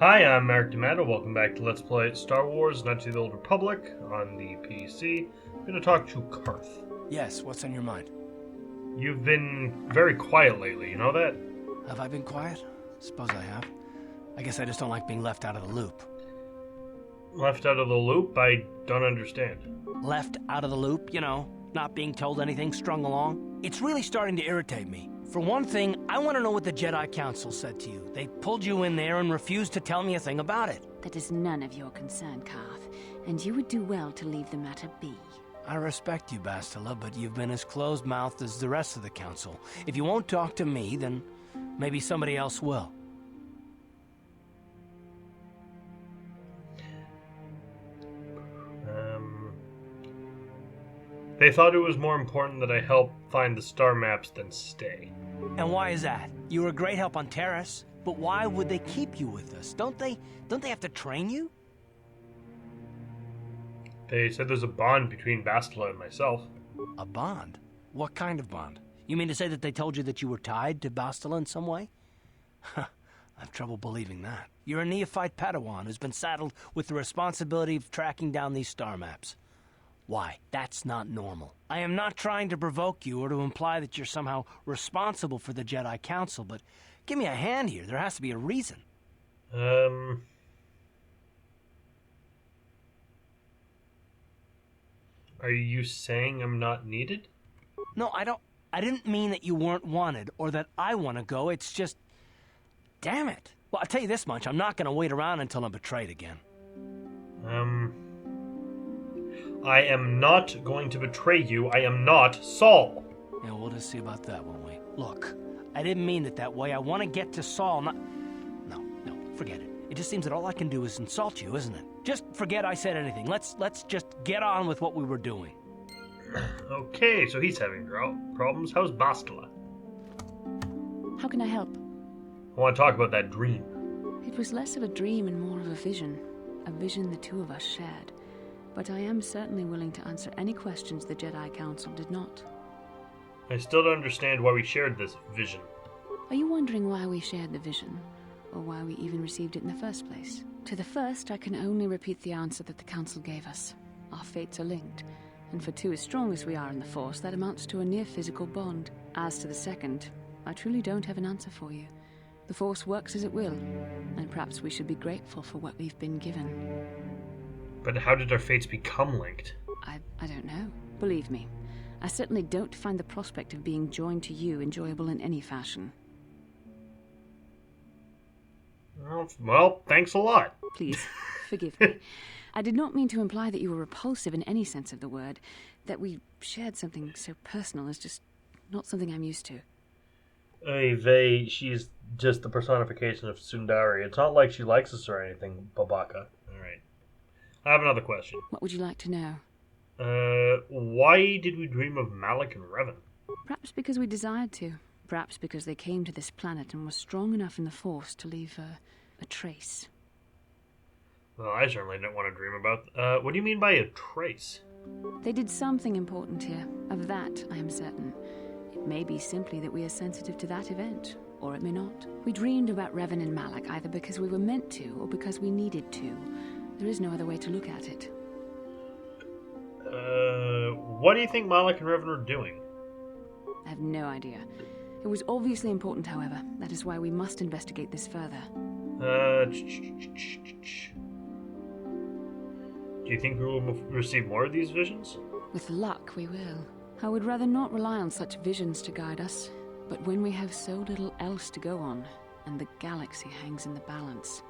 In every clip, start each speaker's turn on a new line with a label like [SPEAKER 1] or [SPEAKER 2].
[SPEAKER 1] Hi, I'm Mark D'Amato. Welcome back to Let's Play Star Wars Knights of the Old Republic on the PC. I'm going to talk to Karth.
[SPEAKER 2] Yes, what's on your mind?
[SPEAKER 1] You've been very quiet lately, you know that?
[SPEAKER 2] Have I been quiet? Suppose I have. I guess I just don't like being left out of the loop.
[SPEAKER 1] Left out of the loop? I don't understand.
[SPEAKER 2] Left out of the loop, not being told anything, strung along. It's really starting to irritate me. For one thing, I want to know what the Jedi Council said to you. They pulled you in there and refused to tell me a thing about it.
[SPEAKER 3] That is none of your concern, Karth, and you would do well to leave the matter be.
[SPEAKER 2] I respect you, Bastila, but you've been as closed-mouthed as the rest of the Council. If you won't talk to me, then maybe somebody else will.
[SPEAKER 1] They thought it was more important that I help find the star maps than stay.
[SPEAKER 2] And why is that? You were a great help on Terrace, but why would they keep you with us? Don't they have to train you?
[SPEAKER 1] They said there's a bond between Bastila and myself.
[SPEAKER 2] A bond? What kind of bond? You mean to say that they told you that you were tied to Bastila in some way? I have trouble believing that. You're a neophyte Padawan who's been saddled with the responsibility of tracking down these star maps. Why? That's not normal. I am not trying to provoke you or to imply that you're somehow responsible for the Jedi Council, but give me a hand here. There has to be a reason.
[SPEAKER 1] Are you saying I'm not needed?
[SPEAKER 2] No, I didn't mean that you weren't wanted or that I want to go. It's just... Damn it. Well, I'll tell you this much. I'm not going to wait around until I'm betrayed again.
[SPEAKER 1] I am not going to betray you. I am not Saul.
[SPEAKER 2] Yeah, we'll just see about that, won't we? Look, I didn't mean it that way. I want to get to Saul, not... No, forget it. It just seems that all I can do is insult you, isn't it? Just forget I said anything. Let's just get on with what we were doing.
[SPEAKER 1] Okay, so he's having problems. How's Bastila?
[SPEAKER 3] How can I help?
[SPEAKER 1] I want to talk about that dream.
[SPEAKER 3] It was less of a dream and more of a vision the two of us shared. But I am certainly willing to answer any questions the Jedi Council did not.
[SPEAKER 1] I still don't understand why we shared this vision.
[SPEAKER 3] Are you wondering why we shared the vision? Or why we even received it in the first place? To the first, I can only repeat the answer that the Council gave us. Our fates are linked, and for two as strong as we are in the Force, that amounts to a near-physical bond. As to the second, I truly don't have an answer for you. The Force works as it will, and perhaps we should be grateful for what we've been given.
[SPEAKER 1] But how did our fates become linked?
[SPEAKER 3] I don't know. Believe me, I certainly don't find the prospect of being joined to you enjoyable in any fashion.
[SPEAKER 1] Well, thanks a lot.
[SPEAKER 3] Please, forgive me. I did not mean to imply that you were repulsive in any sense of the word. That we shared something so personal is just not something I'm used to.
[SPEAKER 1] She's just the personification of Sundari. It's not like she likes us or anything, Babaka. Alright. I have another question.
[SPEAKER 3] What would you like to know?
[SPEAKER 1] Why did we dream of Malak and Revan?
[SPEAKER 3] Perhaps because we desired to. Perhaps because they came to this planet and were strong enough in the Force to leave a trace.
[SPEAKER 1] Well, I certainly don't want to dream about... what do you mean by a trace?
[SPEAKER 3] They did something important here. Of that, I am certain. It may be simply that we are sensitive to that event, or it may not. We dreamed about Revan and Malak either because we were meant to, or because we needed to. There is no other way to look at it.
[SPEAKER 1] What do you think Malak and Revan were doing?
[SPEAKER 3] I have no idea. It was obviously important, however. That is why we must investigate this further.
[SPEAKER 1] Do you think we will receive more of these visions?
[SPEAKER 3] With luck, we will. I would rather not rely on such visions to guide us. But when we have so little else to go on, and the galaxy hangs in the balance...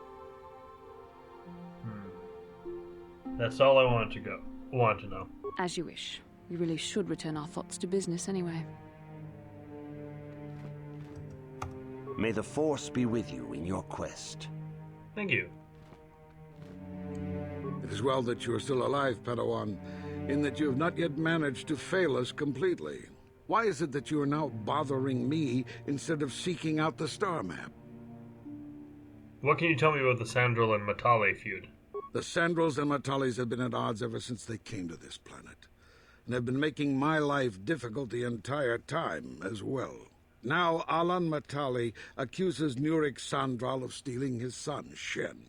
[SPEAKER 1] That's all I wanted to know.
[SPEAKER 3] As you wish. We really should return our thoughts to business anyway.
[SPEAKER 4] May the Force be with you in your quest.
[SPEAKER 1] Thank you.
[SPEAKER 5] It is well that you are still alive, Padawan, in that you have not yet managed to fail us completely. Why is it that you are now bothering me instead of seeking out the star map?
[SPEAKER 1] What can you tell me about the Sandral and Matale feud?
[SPEAKER 5] The Sandrals and Matales have been at odds ever since they came to this planet, and have been making my life difficult the entire time as well. Now Alan Matali accuses Nurik Sandral of stealing his son, Shen.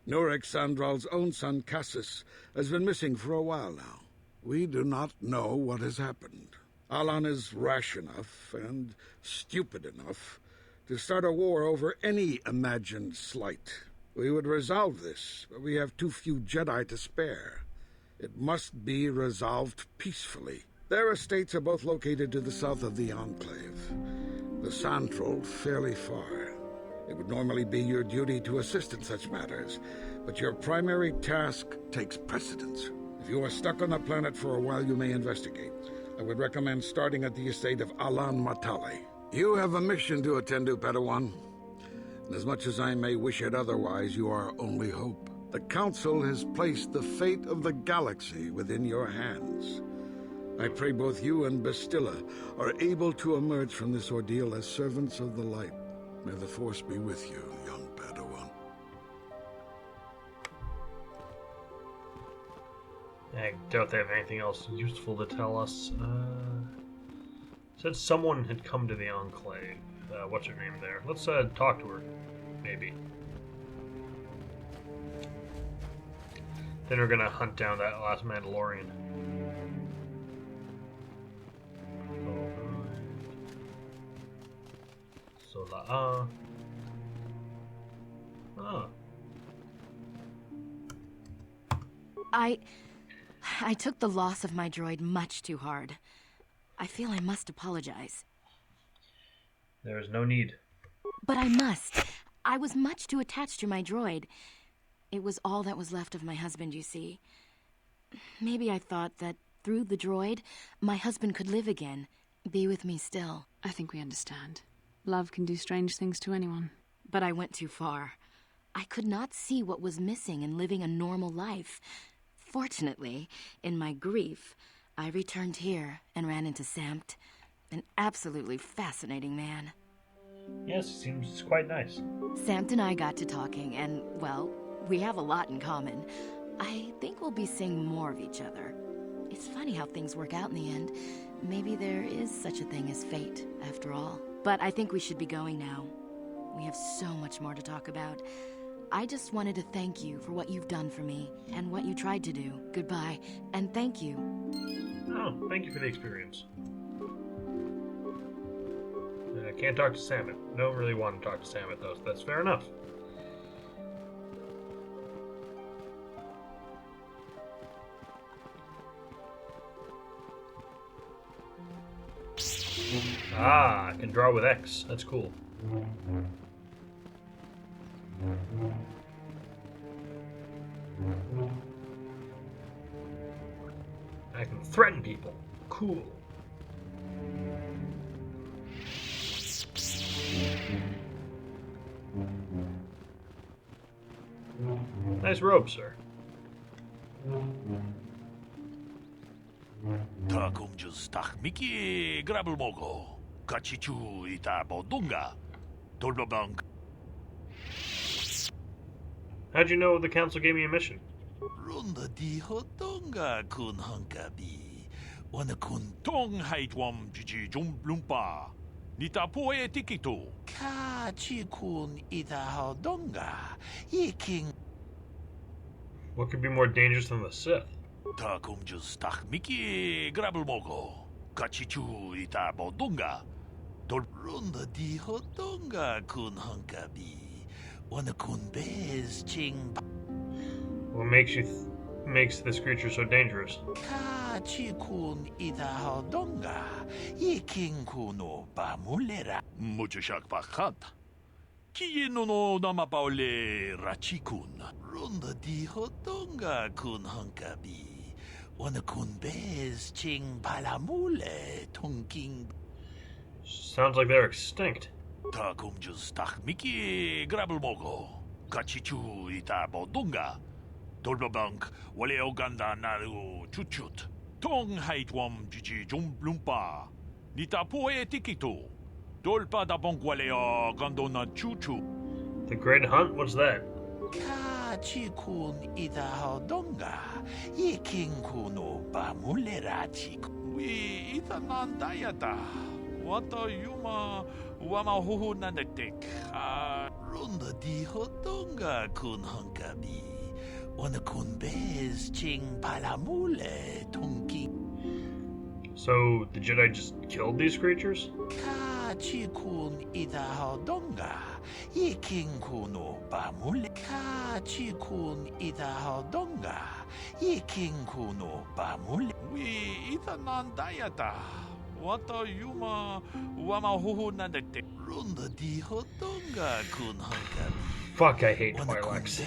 [SPEAKER 5] Nurik Sandral's own son, Cassis, has been missing for a while now. We do not know what has happened. Alan is rash enough and stupid enough to start a war over any imagined slight. We would resolve this, but we have too few Jedi to spare. It must be resolved peacefully. Their estates are both located to the south of the Enclave. The Sandral fairly far. It would normally be your duty to assist in such matters, but your primary task takes precedence. If you are stuck on the planet for a while, you may investigate. I would recommend starting at the estate of Alan Matali. You have a mission to attend to, Padawan. And as much as I may wish it otherwise, you are our only hope. The Council has placed the fate of the galaxy within your hands. I pray both you and Bastilla are able to emerge from this ordeal as servants of the light. May the Force be with you, young Padawan.
[SPEAKER 1] I doubt they have anything else useful to tell us. Said someone had come to the Enclave. What's her name there? Let's talk to her, maybe. Then we're gonna hunt down that last Mandalorian. So oh.
[SPEAKER 6] I took the loss of my droid much too hard. I feel I must apologize.
[SPEAKER 1] There is no need.
[SPEAKER 6] But I must. I was much too attached to my droid. It was all that was left of my husband, you see. Maybe I thought that through the droid, my husband could live again, be with me still.
[SPEAKER 3] I think we understand. Love can do strange things to anyone.
[SPEAKER 6] But I went too far. I could not see what was missing in living a normal life. Fortunately, in my grief, I returned here and ran into Samt, an absolutely fascinating man.
[SPEAKER 1] Yes, he seems quite nice.
[SPEAKER 6] Samt and I got to talking, and, well, we have a lot in common. I think we'll be seeing more of each other. It's funny how things work out in the end. Maybe there is such a thing as fate, after all. But I think we should be going now. We have so much more to talk about. I just wanted to thank you for what you've done for me, and what you tried to do. Goodbye, and thank you.
[SPEAKER 1] Oh, thank you for the experience. I can't talk to Samet. Don't really want to talk to Samet, though, so that's fair enough. Ah, I can draw with X. That's cool. I can threaten people. Cool. Nice robe, sir.
[SPEAKER 7] Takumjus takmiki grabelmogo. Kachichu ita bodunga. Dolbabang.
[SPEAKER 1] How'd you know the council gave me a mission?
[SPEAKER 7] Runda di hotonga kun hankabi. Wana kun tong haitwam jiji jumblumpa. Nita poe tikito. Kachi kun ita hodonga. Iking.
[SPEAKER 1] What could be more dangerous than the Sith?
[SPEAKER 7] Takumjus takmiki grabelmogo. Kachichu ita bodunga. Runda di hotonga kun hankabi. Wana kun bez ching.
[SPEAKER 1] What makes this creature so dangerous?
[SPEAKER 7] Kachi kun ita hodonga. Iking kuno bamulera. Mucho shak pakat. Kieno no namapaule rachikun. Runda di hodonga kun hankabi. Wana kun bez ching palamule tongking.
[SPEAKER 1] Sounds like they're extinct.
[SPEAKER 7] Takumjus takmiki grabelmogo. Kachichu ita bodunga. Dolbabank wale oganda naru chuchut. Tong haitwam jiji jumblumpa. Nita poe tikito. Dolpa da bonk wale o gandona chuchu.
[SPEAKER 1] The Great Hunt? What's that?
[SPEAKER 7] Kachikun ita hodonga. Iking kuno bamulera chiku. We ita nandayata. Wata yuma wama huhu nandetek. Runda di hodonga kun hunkabi. Wana kun bez ching palamule tunki.
[SPEAKER 1] So, the Jedi just killed these creatures?
[SPEAKER 7] Ka chikun ida hodonga. Yiking kuno pamule. Ka chikun ida hodonga. Yiking kuno pamule. We ita nandayata. Wata yuma wama huhu nandete. Runda di hodonga kun hunkabi.
[SPEAKER 1] Fuck, I hate Twi'leks.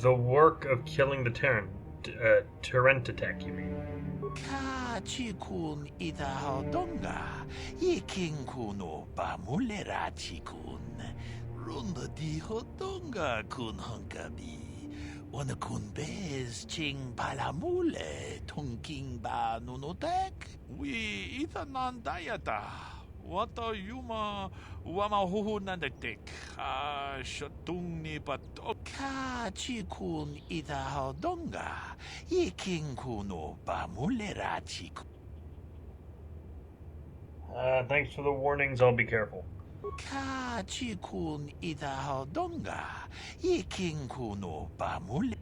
[SPEAKER 1] The work of killing the Terrentatek, you mean?
[SPEAKER 7] Kachikun ida hodonga. Yiking kuno pamulera chikun. Runda di hodonga kun hunkabi. Wana kun bez ching palamule tunking ba nunotek. We ita nandayata. Wata yuma wama huhu nandetek. Shatung ni patok. Ka chikun ida hodonga. Yiking kuno pamulera chikun.
[SPEAKER 1] Thanks for the warnings, I'll be careful.
[SPEAKER 7] Ka chikun ida hodonga. Yiking kuno pamule.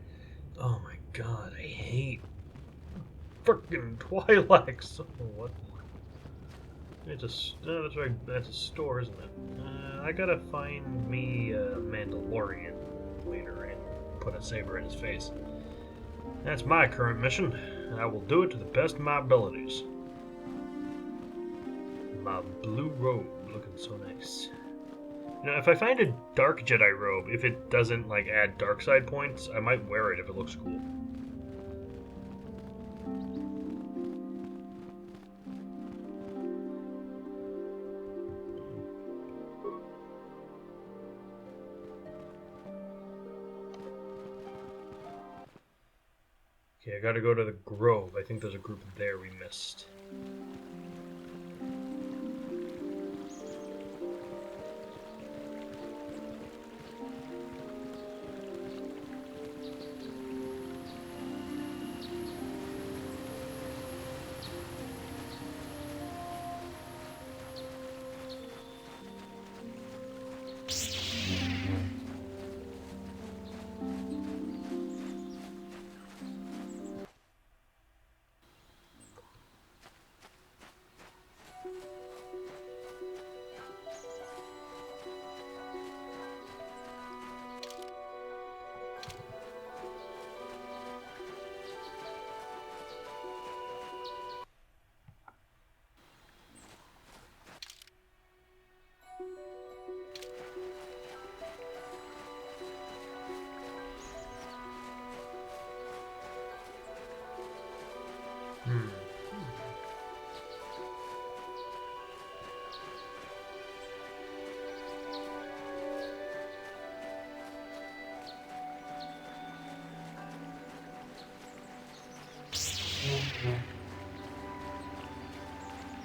[SPEAKER 1] Oh my god, I hate frickin' Twi'leks. Oh, what? It's that's right, that's a store, isn't it? I gotta find me a Mandalorian later and put a saber in his face. That's my current mission, and I will do it to the best of my abilities. My blue robe looking so nice. You know, if I find a dark Jedi robe, if it doesn't like add dark side points, I might wear it if it looks cool. Okay, I gotta go to the Grove. I think there's a group there we missed.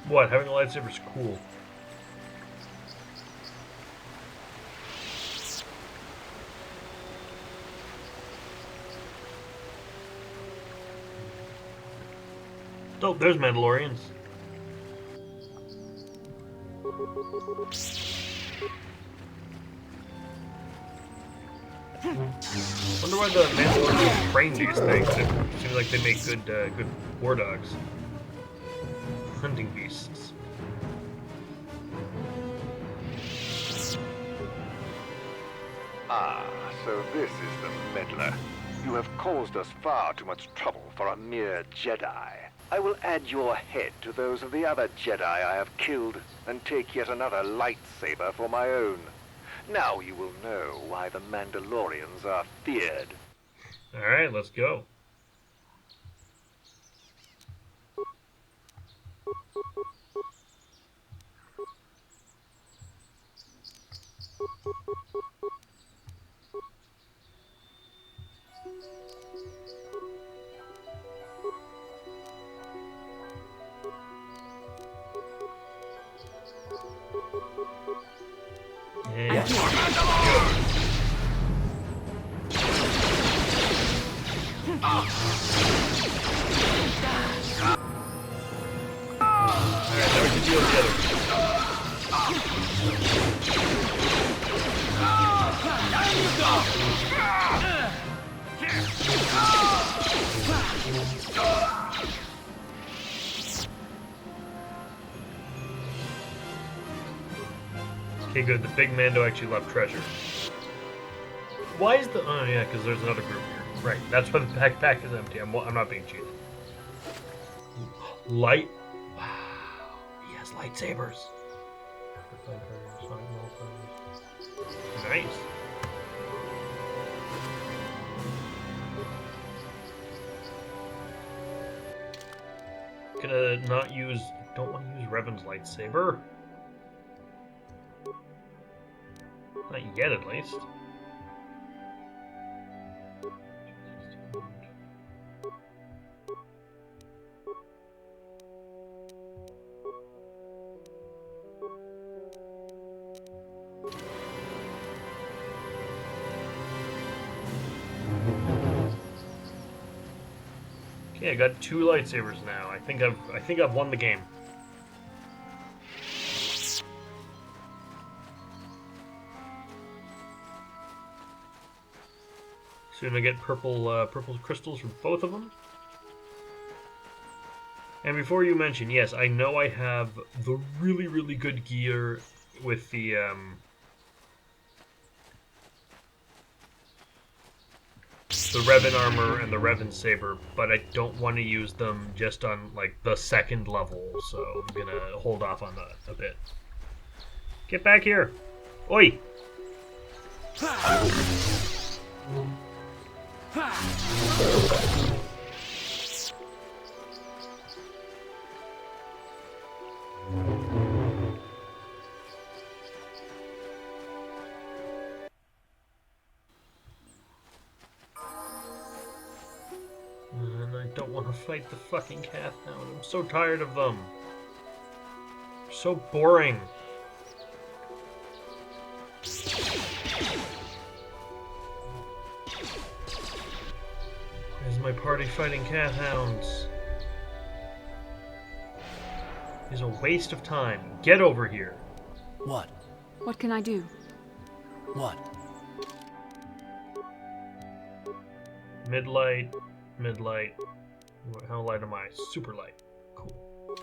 [SPEAKER 1] What? Having a lightsaber is cool. Oh, there's Mandalorians. Wonder why the Mandalorians train these things. It seems like they make good war dogs. Hunting beasts.
[SPEAKER 8] Ah, so this is the meddler. You have caused us far too much trouble for a mere Jedi. I will add your head to those of the other Jedi I have killed, and take yet another lightsaber for my own. Now you will know why the Mandalorians are feared.
[SPEAKER 1] Alright, let's go. deal with the other one. Okay, good. The big Mando actually left treasure. Why is the... Oh, yeah, because there's another group here. Right, that's why the backpack is empty. I'm not being cheated. Light... Wow. He has lightsabers. Nice. Gonna not use... Don't want to use Revan's lightsaber. Not yet, at least. Okay, I got 2 lightsabers now. I think I've won the game. Soon I get purple crystals from both of them. And before you mention, yes, I know I have the really, really good gear with the Revan armor and the Revan saber, but I don't want to use them just on like the 2nd level, so I'm gonna hold off on that a bit. Get back here! Oi! And I don't want to fight the fucking cat now. I'm so tired of them. They're so boring. Where's my party fighting cat hounds? It's a waste of time. Get over here.
[SPEAKER 2] What?
[SPEAKER 3] What can I do?
[SPEAKER 2] What?
[SPEAKER 1] Mid-light. Mid-light. How light am I? Super light. Cool.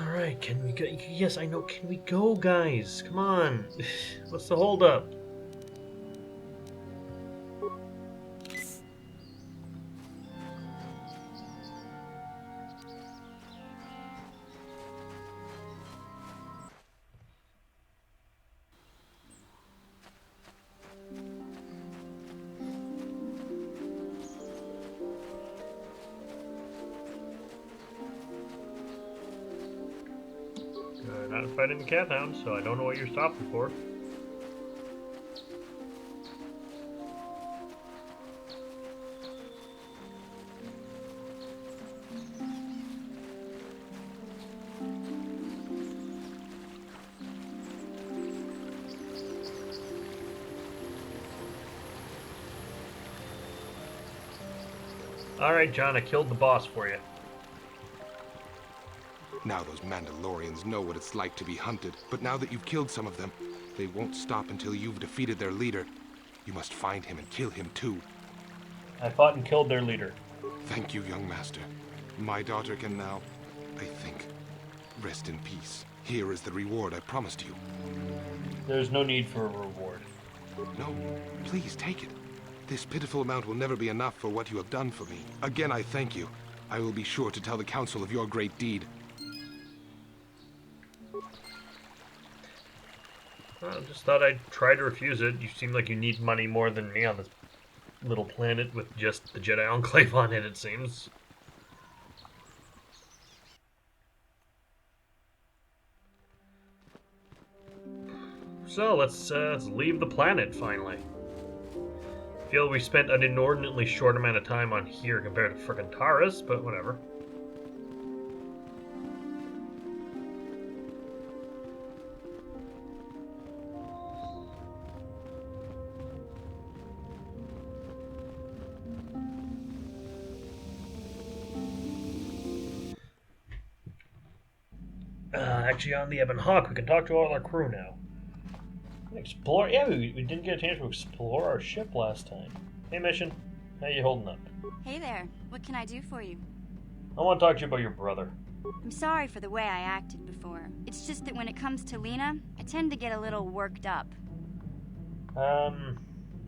[SPEAKER 1] Alright, can we go? Yes, I know. Can we go, guys? Come on. What's the holdup? Not fighting the cat hound, so I don't know what you're stopping for. Alright, John, I killed the boss for you.
[SPEAKER 9] Now those Mandalorians know what it's like to be hunted, but now that you've killed some of them, they won't stop until you've defeated their leader. You must find him and kill him too.
[SPEAKER 1] I fought and killed their leader.
[SPEAKER 9] Thank you, young master. My daughter can now, I think, rest in peace. Here is the reward I promised you.
[SPEAKER 1] There's no need for a reward.
[SPEAKER 9] No, please take it. This pitiful amount will never be enough for what you have done for me. Again, I thank you. I will be sure to tell the council of your great deed.
[SPEAKER 1] I just thought I'd try to refuse it. You seem like you need money more than me on this little planet with just the Jedi Enclave on it seems. So, let's leave the planet, finally. Feel we spent an inordinately short amount of time on here compared to frickin' Taurus, but whatever. actually on the Ebon Hawk. We can talk to all our crew now. Explore? Yeah, we didn't get a chance to explore our ship last time. Hey, Mission. How you holding up?
[SPEAKER 10] Hey there. What can I do for you?
[SPEAKER 1] I want to talk to you about your brother.
[SPEAKER 10] I'm sorry for the way I acted before. It's just that when it comes to Lena, I tend to get a little worked up.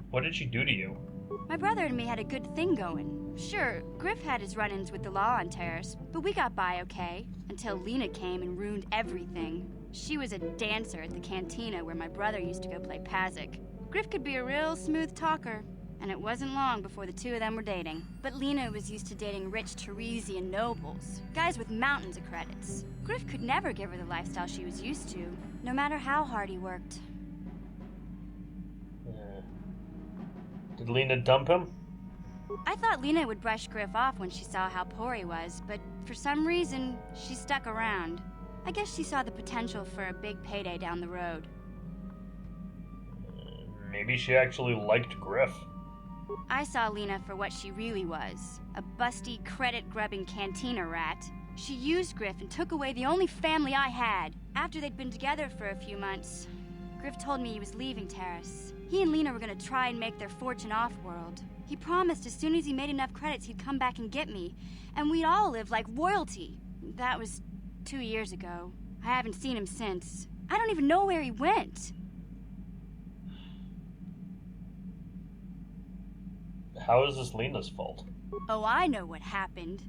[SPEAKER 1] What did she do to you?
[SPEAKER 10] My brother and me had a good thing going. Sure, Griff had his run-ins with the law on Terrace, but we got by okay, until Lena came and ruined everything. She was a dancer at the cantina where my brother used to go play Pazik. Griff could be a real smooth talker, and it wasn't long before the two of them were dating. But Lena was used to dating rich Teresian nobles, guys with mountains of credits. Griff could never give her the lifestyle she was used to, no matter how hard he worked.
[SPEAKER 1] Did Lena dump him?
[SPEAKER 10] I thought Lena would brush Griff off when she saw how poor he was, but for some reason, she stuck around. I guess she saw the potential for a big payday down the road.
[SPEAKER 1] Maybe she actually liked Griff.
[SPEAKER 10] I saw Lena for what she really was, a busty, credit-grubbing cantina rat. She used Griff and took away the only family I had. After they'd been together for a few months, Griff told me he was leaving Terrace. He and Lena were gonna try and make their fortune off-world. He promised as soon as he made enough credits he'd come back and get me, and we'd all live like royalty. That was 2 years ago. I haven't seen him since. I don't even know where he went.
[SPEAKER 1] How is this Lena's fault?
[SPEAKER 10] Oh, I know what happened.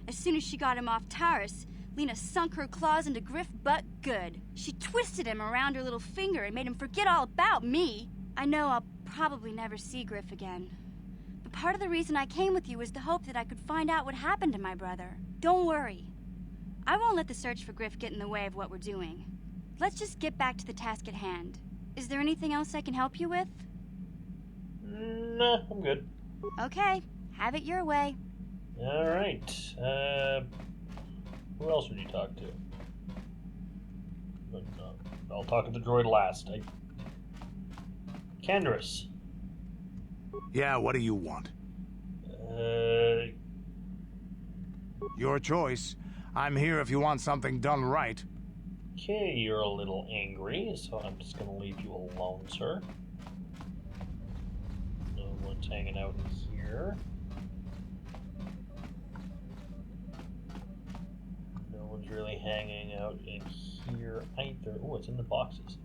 [SPEAKER 10] As soon as she got him off Taurus, Lena sunk her claws into Griff butt good. She twisted him around her little finger and made him forget all about me. I know I'll probably never see Griff again. But part of the reason I came with you was the hope that I could find out what happened to my brother. Don't worry. I won't let the search for Griff get in the way of what we're doing. Let's just get back to the task at hand. Is there anything else I can help you with?
[SPEAKER 1] Nah, I'm good.
[SPEAKER 10] Okay, have it your way.
[SPEAKER 1] Alright, who else would you talk to? I'll talk to the droid last. Candaris.
[SPEAKER 11] Yeah, what do you want? Your choice. I'm here if you want something done right.
[SPEAKER 1] Okay, you're a little angry, so I'm just gonna leave you alone, sir. No one's hanging out in here. No one's really hanging out in here either. Oh, it's in the boxes.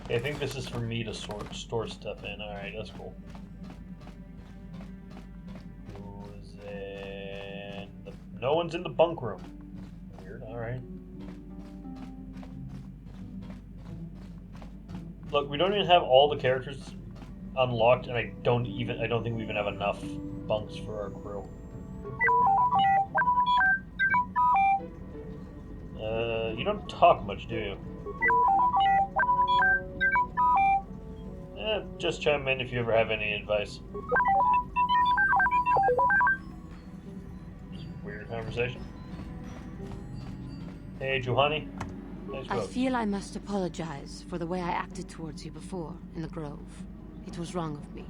[SPEAKER 1] Okay, I think this is for me to store stuff in. Alright, that's cool. Who's in the... No one's in the bunk room. Weird, alright. Look, we don't even have all the characters unlocked, and I don't think we even have enough bunks for our crew. You don't talk much, do you? Just chime in if you ever have any advice. Just weird conversation. Hey, Juhani. Nice
[SPEAKER 12] I
[SPEAKER 1] road.
[SPEAKER 12] feel I must apologize for the way I acted towards you before in the Grove. It was wrong of me.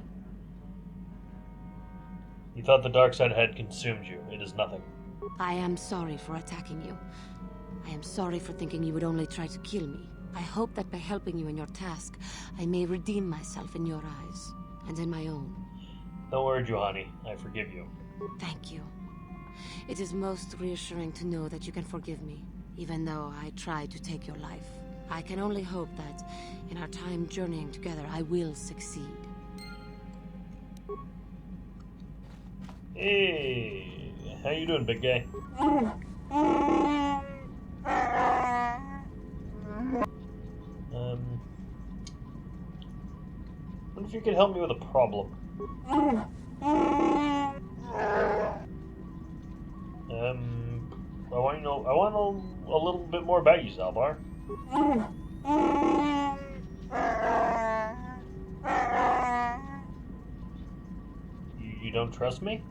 [SPEAKER 1] You thought the dark side had consumed you. It is nothing.
[SPEAKER 12] I am sorry for attacking you. I am sorry for thinking you would only try to kill me. I hope that by helping you in your task, I may redeem myself in your eyes, and in my own.
[SPEAKER 1] Don't worry, Juhani. I forgive you.
[SPEAKER 12] Thank you. It is most reassuring to know that you can forgive me, even though I tried to take your life. I can only hope that, in our time journeying together, I will succeed.
[SPEAKER 1] Hey, how you doing, big guy? What if you could help me with a problem? I want to know a little bit more about you, Zalbar. You don't trust me?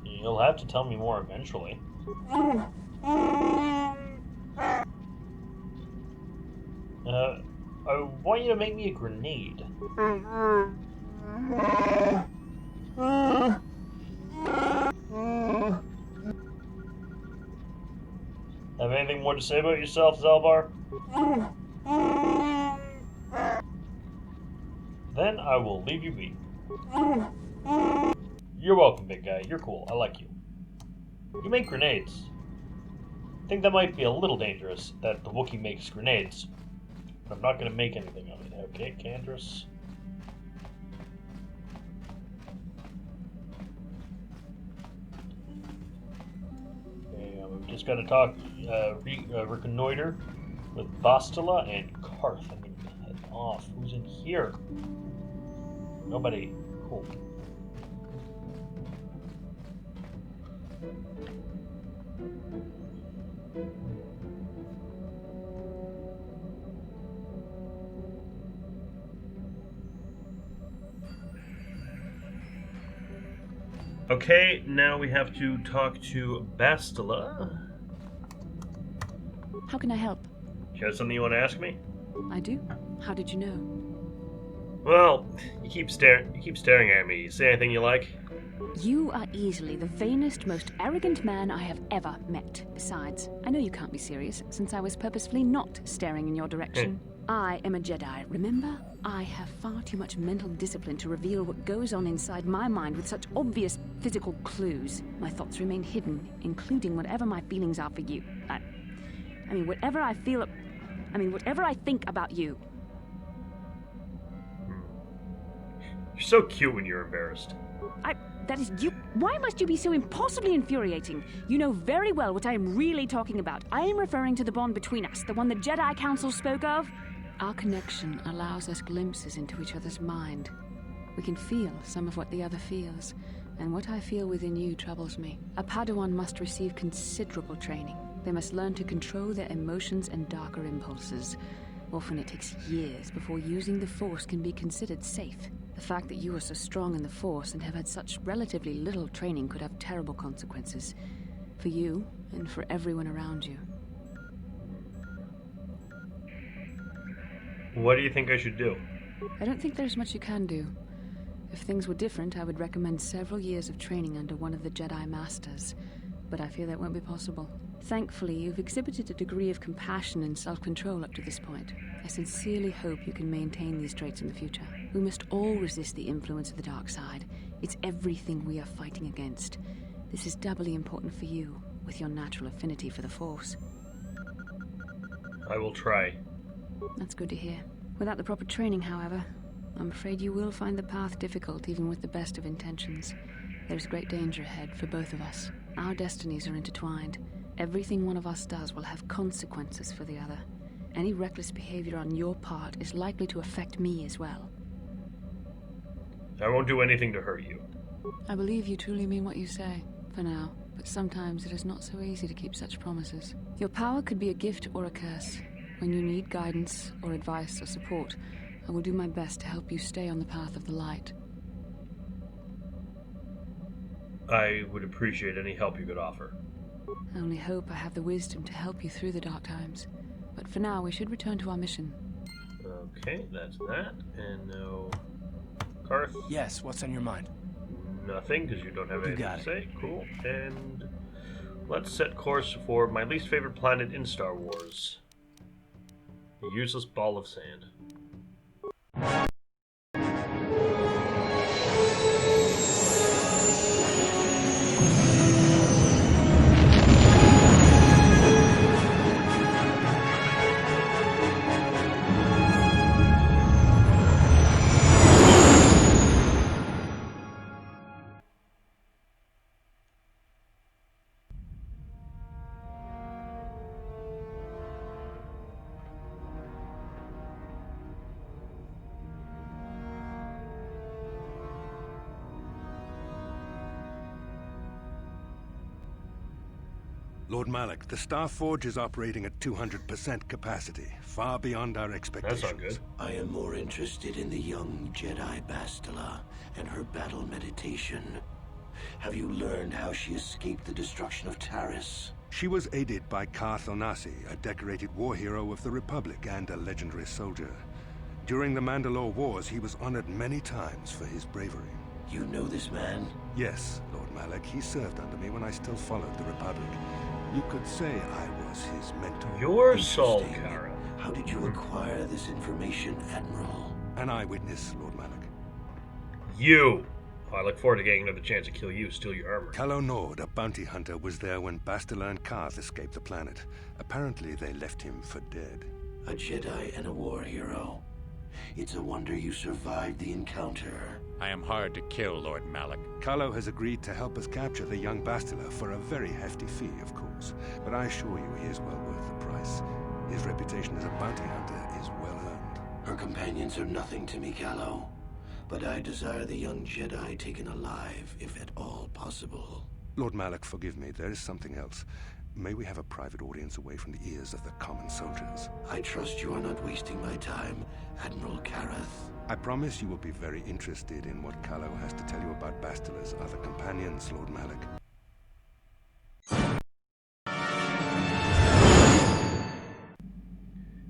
[SPEAKER 1] You'll have to tell me more eventually. I want you to make me a grenade. Have anything more to say about yourself, Zalbar? Then I will leave you be. You're welcome, big guy. You're cool. I like you. You make grenades. I think that might be a little dangerous, that the Wookiee makes grenades. But I'm not going to make anything of it. Okay, Candrass. Okay, we've just got to talk, reconnoiter with Bastila and Karth. I mean, head off. Who's in here? Nobody. Cool. Okay, now we have to talk to Bastila.
[SPEAKER 3] How can I help?
[SPEAKER 1] You have something you want to ask me?
[SPEAKER 3] I do. How did you know?
[SPEAKER 1] Well, you keep staring at me. You say anything you like?
[SPEAKER 3] You are easily the vainest, most arrogant man I have ever met. Besides, I know you can't be serious, since I was purposefully not staring in your direction. I am a Jedi, remember? I have far too much mental discipline to reveal what goes on inside my mind with such obvious physical clues. My thoughts remain hidden, including whatever my feelings are for you. I mean, whatever I feel... whatever I think about you.
[SPEAKER 1] You're so cute when you're embarrassed.
[SPEAKER 3] That is you. Why must you be so impossibly infuriating? You know very well what I am really talking about. I am referring to the bond between us, the one the Jedi Council spoke of. Our connection allows us glimpses into each other's mind. We can feel some of what the other feels, and what I feel within you troubles me. A Padawan must receive considerable training. They must learn to control their emotions and darker impulses. Often it takes years before using the Force can be considered safe. The fact that you are so strong in the Force and have had such relatively little training could have terrible consequences. For you, and for everyone around you.
[SPEAKER 1] What do you think I should do?
[SPEAKER 3] I don't think there's much you can do. If things were different, I would recommend several years of training under one of the Jedi Masters. But I fear that won't be possible. Thankfully, you've exhibited a degree of compassion and self-control up to this point. I sincerely hope you can maintain these traits in the future. We must all resist the influence of the dark side. It's everything we are fighting against. This is doubly important for you, with your natural affinity for the Force.
[SPEAKER 1] I will try.
[SPEAKER 3] That's good to hear. Without the proper training, however, I'm afraid you will find the path difficult even with the best of intentions. There's great danger ahead for both of us. Our destinies are intertwined. Everything one of us does will have consequences for the other. Any reckless behavior on your part is likely to affect me as well.
[SPEAKER 1] I won't do anything to hurt you.
[SPEAKER 3] I believe you truly mean what you say, for now, but sometimes it is not so easy to keep such promises. Your power could be a gift or a curse. When you need guidance or advice or support, I will do my best to help you stay on the path of the light.
[SPEAKER 1] I would appreciate any help you could offer.
[SPEAKER 3] I only hope I have the wisdom to help you through the dark times. But for now, we should return to our mission.
[SPEAKER 1] Okay, that's that. And now... Karth?
[SPEAKER 2] Yes, what's on your mind?
[SPEAKER 1] Nothing, because you don't have anything to say. Cool. And let's set course for my least favorite planet in Star Wars. A useless ball of sand.
[SPEAKER 13] Lord Malak, the Star Forge is operating at 200% capacity, far beyond our expectations.
[SPEAKER 1] That's not good.
[SPEAKER 14] I am more interested in the young Jedi Bastila and her battle meditation. Have you learned how she escaped the destruction of Taris?
[SPEAKER 13] She was aided by Karth Onasi, a decorated war hero of the Republic and a legendary soldier. During the Mandalore Wars, he was honored many times for his bravery.
[SPEAKER 14] You know this man?
[SPEAKER 13] Yes, Lord Malak. He served under me when I still followed the Republic. You could say I was his mentor.
[SPEAKER 1] You're Saul Kara.
[SPEAKER 14] How did you acquire this information, Admiral?
[SPEAKER 13] An eyewitness, Lord Malak.
[SPEAKER 1] You! I look forward to getting another chance to kill you, steal your armor.
[SPEAKER 13] Calo Nord, a bounty hunter, was there when Bastila and Karth escaped the planet. Apparently, they left him for dead.
[SPEAKER 14] A Jedi and a war hero. It's a wonder you survived the encounter.
[SPEAKER 15] I am hard to kill, Lord Malak.
[SPEAKER 13] Calo has agreed to help us capture the young Bastila for a very hefty fee, of course. But I assure you he is well worth the price. His reputation as a bounty hunter is well earned.
[SPEAKER 14] Her companions are nothing to me, Calo. But I desire the young Jedi taken alive, if at all possible.
[SPEAKER 13] Lord Malak, forgive me. There is something else. May we have a private audience away from the ears of the common soldiers?
[SPEAKER 14] I trust you are not wasting my time, Admiral Karath.
[SPEAKER 13] I promise you will be very interested in what Calo has to tell you about Bastila's other companions, Lord Malak.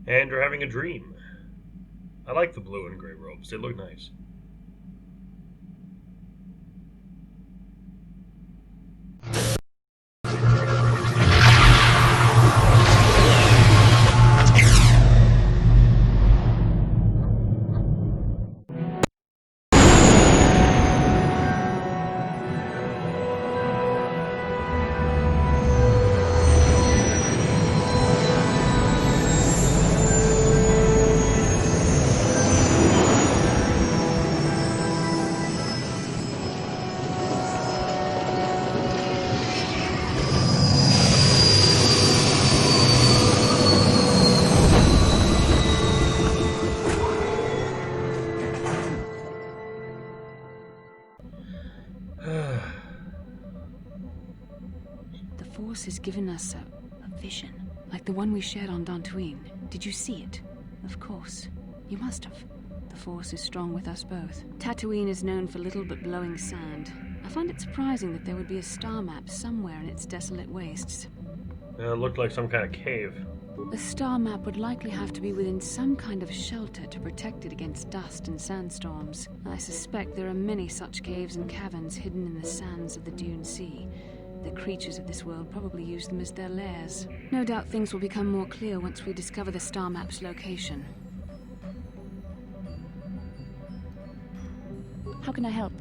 [SPEAKER 1] And you're having a dream. I like the blue and gray robes. They look nice.
[SPEAKER 3] The Force has given us a vision, like the one we shared on Dantooine. Did you see it? Of course. You must have. The Force is strong with us both. Tatooine is known for little but blowing sand. I find it surprising that there would be a star map somewhere in its desolate wastes.
[SPEAKER 1] It looked like some kind of cave.
[SPEAKER 3] A star map would likely have to be within some kind of shelter to protect it against dust and sandstorms. I suspect there are many such caves and caverns hidden in the sands of the Dune Sea. The creatures of this world probably use them as their lairs. No doubt things will become more clear once we discover the star map's location. How can I help?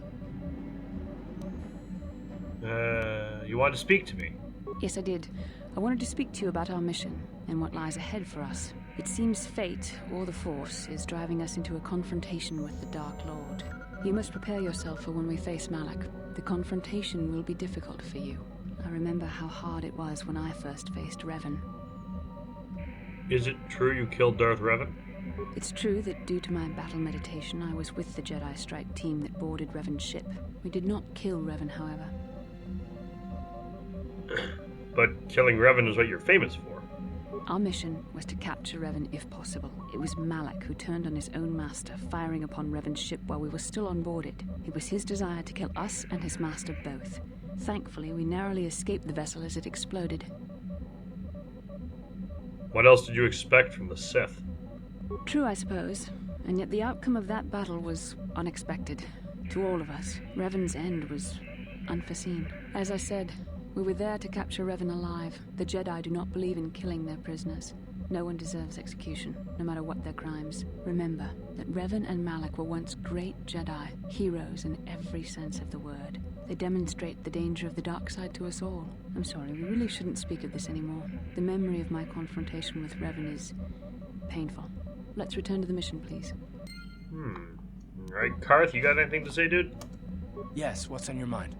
[SPEAKER 1] You wanted to speak to me?
[SPEAKER 3] Yes, I did. I wanted to speak to you about our mission and what lies ahead for us. It seems fate, or the Force, is driving us into a confrontation with the Dark Lord. You must prepare yourself for when we face Malak. The confrontation will be difficult for you. I remember how hard it was when I first faced Revan.
[SPEAKER 1] Is it true you killed Darth Revan?
[SPEAKER 3] It's true that due to my battle meditation, I was with the Jedi strike team that boarded Revan's ship. We did not kill Revan, however.
[SPEAKER 1] But killing Revan is what you're famous for.
[SPEAKER 3] Our mission was to capture Revan if possible. It was Malak who turned on his own master, firing upon Revan's ship while we were still on board it. It was his desire to kill us and his master both. Thankfully, we narrowly escaped the vessel as it exploded.
[SPEAKER 1] What else did you expect from the Sith?
[SPEAKER 3] True, I suppose. And yet the outcome of that battle was unexpected. To all of us. Revan's end was unforeseen. As I said, we were there to capture Revan alive. The Jedi do not believe in killing their prisoners. No one deserves execution, no matter what their crimes. Remember that Revan and Malak were once great Jedi, heroes in every sense of the word. They demonstrate the danger of the dark side to us all. I'm sorry, we really shouldn't speak of this anymore. The memory of my confrontation with Revan is painful. Let's return to the mission, please.
[SPEAKER 1] Right, Karth, you got anything to say, dude?
[SPEAKER 2] Yes, what's on your mind?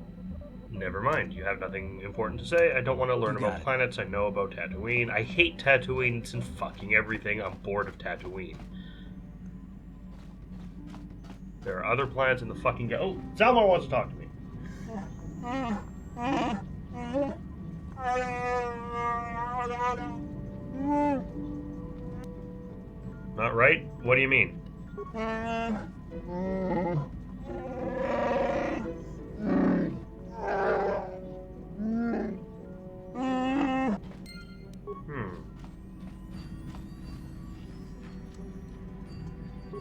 [SPEAKER 1] Never mind, you have nothing important to say. I don't want to learn about planets. I know about Tatooine. I hate Tatooine. It's in fucking everything. I'm bored of Tatooine. There are other planets in the fucking game. Oh, Zalmar wants to talk to me. Not right? What do you mean?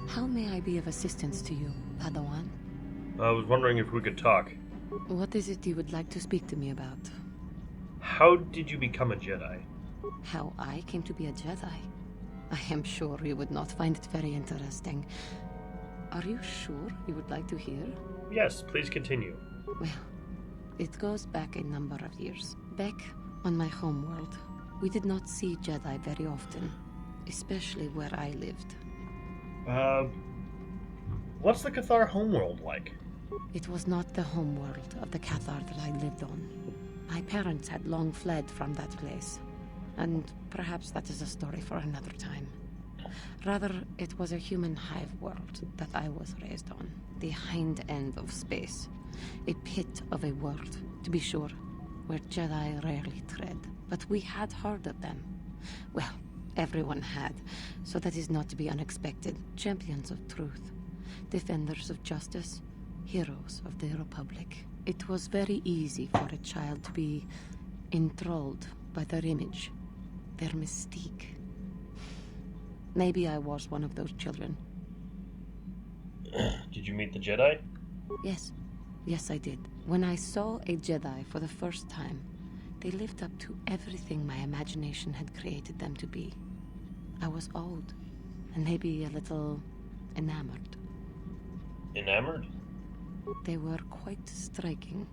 [SPEAKER 12] How may I be of assistance to you, Padawan?
[SPEAKER 1] I was wondering if we could talk.
[SPEAKER 12] What is it you would like to speak to me about?
[SPEAKER 1] How did you become a Jedi?
[SPEAKER 12] How I came to be a Jedi? I am sure you would not find it very interesting. Are you sure you would like to hear?
[SPEAKER 1] Yes, please continue.
[SPEAKER 12] Well, it goes back a number of years. Back on my homeworld, we did not see Jedi very often, especially where I lived.
[SPEAKER 1] What's the Cathar homeworld like?
[SPEAKER 12] It was not the homeworld of the Cathar that I lived on. My parents had long fled from that place, and perhaps that is a story for another time. Rather, it was a human hive world that I was raised on, the hind end of space. A pit of a world, to be sure, where Jedi rarely tread. But we had heard of them. Well, everyone had, so that is not to be unexpected. Champions of truth, defenders of justice, heroes of the Republic. It was very easy for a child to be enthralled by their image, their mystique. Maybe I was one of those children.
[SPEAKER 1] Did you meet the Jedi?
[SPEAKER 12] Yes. Yes, I did. When I saw a Jedi for the first time, they lived up to everything my imagination had created them to be. I was awed, and maybe a little enamored.
[SPEAKER 1] Enamored?
[SPEAKER 12] They were quite striking,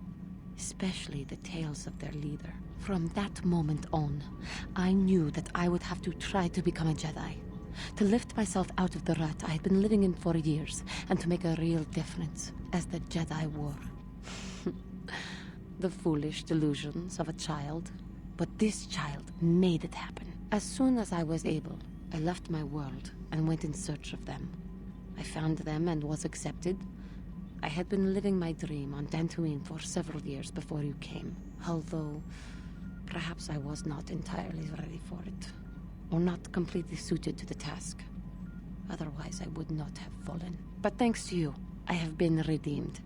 [SPEAKER 12] especially the tales of their leader. From that moment on, I knew that I would have to try to become a Jedi. To lift myself out of the rut I had been living in for years, and to make a real difference, as the Jedi were. The foolish delusions of a child. But this child made it happen. As soon as I was able, I left my world and went in search of them. I found them and was accepted. I had been living my dream on Dantooine for several years before you came, although perhaps I was not entirely ready for it, or not completely suited to the task. Otherwise, I would not have fallen. But thanks to you, I have been redeemed.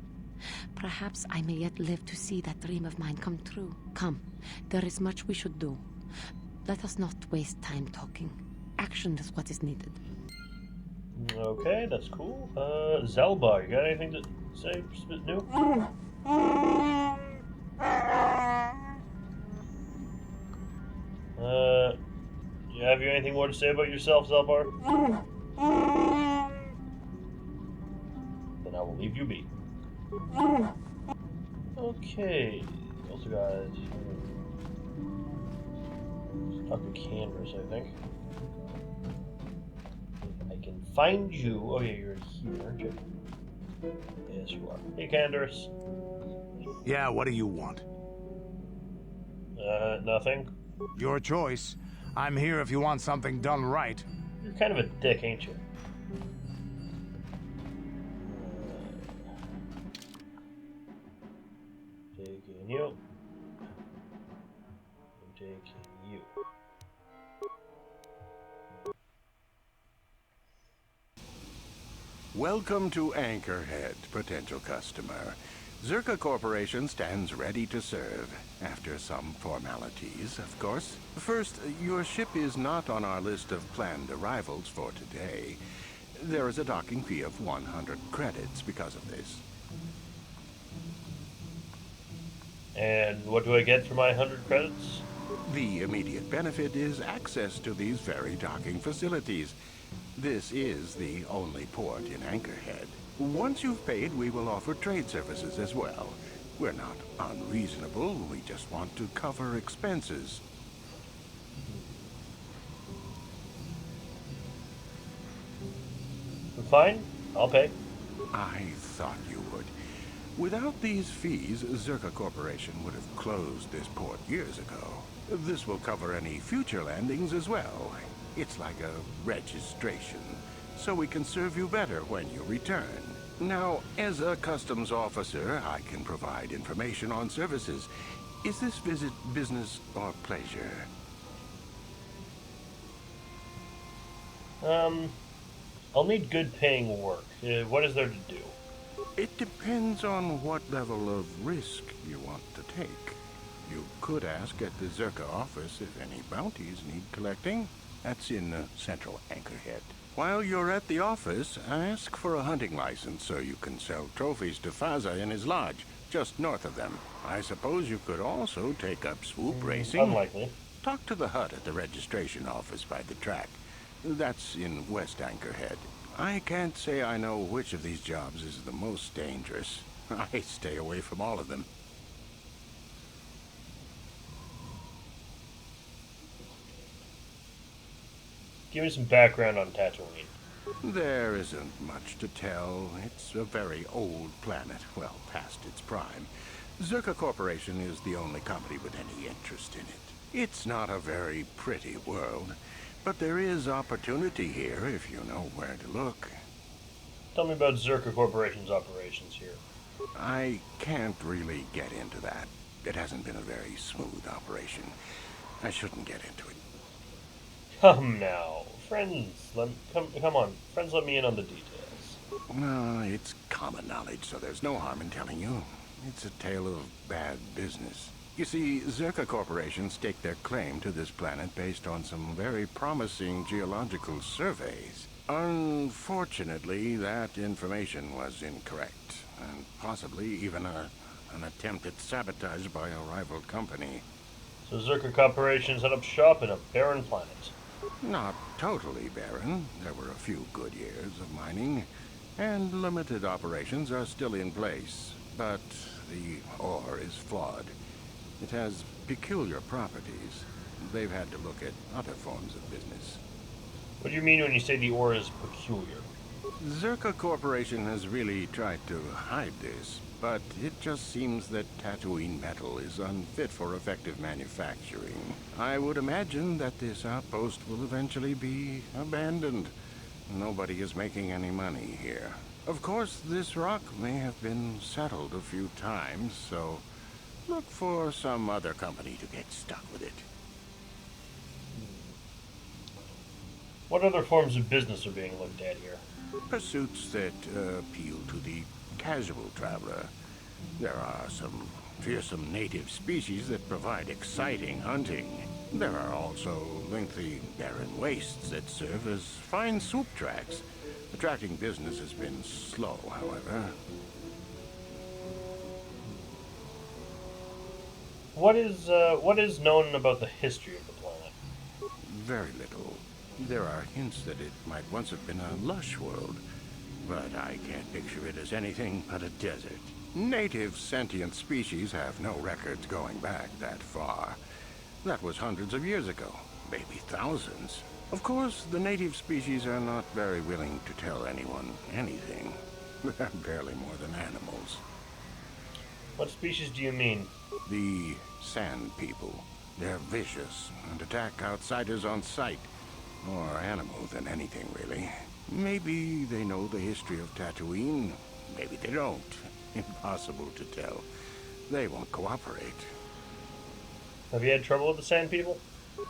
[SPEAKER 12] Perhaps I may yet live to see that dream of mine come true. Come, there is much we should do. Let us not waste time talking. Action is what is needed.
[SPEAKER 1] Okay, that's cool. Zelba, you got anything to say new? Have you anything more to say about yourself, Zelbar? Then I will leave you be. Okay, also got talk to Canvas, I think. I can find you. Oh yeah, you're here, aren't you? Yes, you are. Hey, Candace.
[SPEAKER 11] Yeah, what do you want?
[SPEAKER 1] Nothing.
[SPEAKER 11] Your choice. I'm here if you want something done right.
[SPEAKER 1] You're kind of a dick, ain't you? Taking you. I'm taking you.
[SPEAKER 16] Welcome to Anchorhead, potential customer. Zerka Corporation stands ready to serve, after some formalities, of course. First, your ship is not on our list of planned arrivals for today. There is a docking fee of 100 credits because of this.
[SPEAKER 1] And what do I get for my 100 credits?
[SPEAKER 16] The immediate benefit is access to these very docking facilities. This is the only port in Anchorhead. Once you've paid, we will offer trade services as well. We're not unreasonable, we just want to cover expenses.
[SPEAKER 1] Fine, I'll pay.
[SPEAKER 16] I thought you would. Without these fees, Zerka Corporation would have closed this port years ago. This will cover any future landings as well. It's like a registration, so we can serve you better when you return. Now, as a customs officer, I can provide information on services. Is this visit business or pleasure?
[SPEAKER 1] I'll need good paying work. What is there to do?
[SPEAKER 16] It depends on what level of risk you want to take. You could ask at the Zerka office if any bounties need collecting. That's in central Anchorhead. While you're at the office, ask for a hunting license so you can sell trophies to Faza in his lodge, just north of them. I suppose you could also take up swoop racing.
[SPEAKER 1] Unlikely.
[SPEAKER 16] Talk to the hut at the registration office by the track. That's in West Anchorhead. I can't say I know which of these jobs is the most dangerous. I stay away from all of them.
[SPEAKER 1] Give me some background on Tatooine.
[SPEAKER 16] There isn't much to tell. It's a very old planet, well past its prime. Zerka Corporation is the only company with any interest in it. It's not a very pretty world, but there is opportunity here if you know where to look.
[SPEAKER 1] Tell me about Zerka Corporation's operations here.
[SPEAKER 16] I can't really get into that. It hasn't been a very smooth operation. I shouldn't get into it.
[SPEAKER 1] Come now, friends. Come on, friends. Let me in on the details.
[SPEAKER 16] No, it's common knowledge, so there's no harm in telling you. It's a tale of bad business. You see, Zerka Corporation staked their claim to this planet based on some very promising geological surveys. Unfortunately, that information was incorrect, and possibly even an attempt at sabotage by a rival company.
[SPEAKER 1] So Zerka Corporation set up shop in a barren planet.
[SPEAKER 16] Not totally barren. There were a few good years of mining, and limited operations are still in place. But the ore is flawed. It has peculiar properties. They've had to look at other forms of business.
[SPEAKER 1] What do you mean when you say the ore is peculiar?
[SPEAKER 16] Zerka Corporation has really tried to hide this, but it just seems that Tatooine metal is unfit for effective manufacturing. I would imagine that this outpost will eventually be abandoned. Nobody is making any money here. Of course, this rock may have been settled a few times, so look for some other company to get stuck with it.
[SPEAKER 1] What other forms of business are being looked at here?
[SPEAKER 16] Pursuits that appeal to the casual traveler. There are some fearsome native species that provide exciting hunting. There are also lengthy barren wastes that serve as fine swoop tracks. Attracting business has been slow, however.
[SPEAKER 1] What is known about the history of the planet?
[SPEAKER 16] Very little. There are hints that it might once have been a lush world, but I can't picture it as anything but a desert. Native sentient species have no records going back that far. That was hundreds of years ago, maybe thousands. Of course, the native species are not very willing to tell anyone anything. They're barely more than animals.
[SPEAKER 1] What species do you mean?
[SPEAKER 16] The Sand People. They're vicious and attack outsiders on sight. More animal than anything, really. Maybe they know the history of Tatooine. Maybe they don't. Impossible to tell. They won't cooperate.
[SPEAKER 1] Have you had trouble with the Sand People?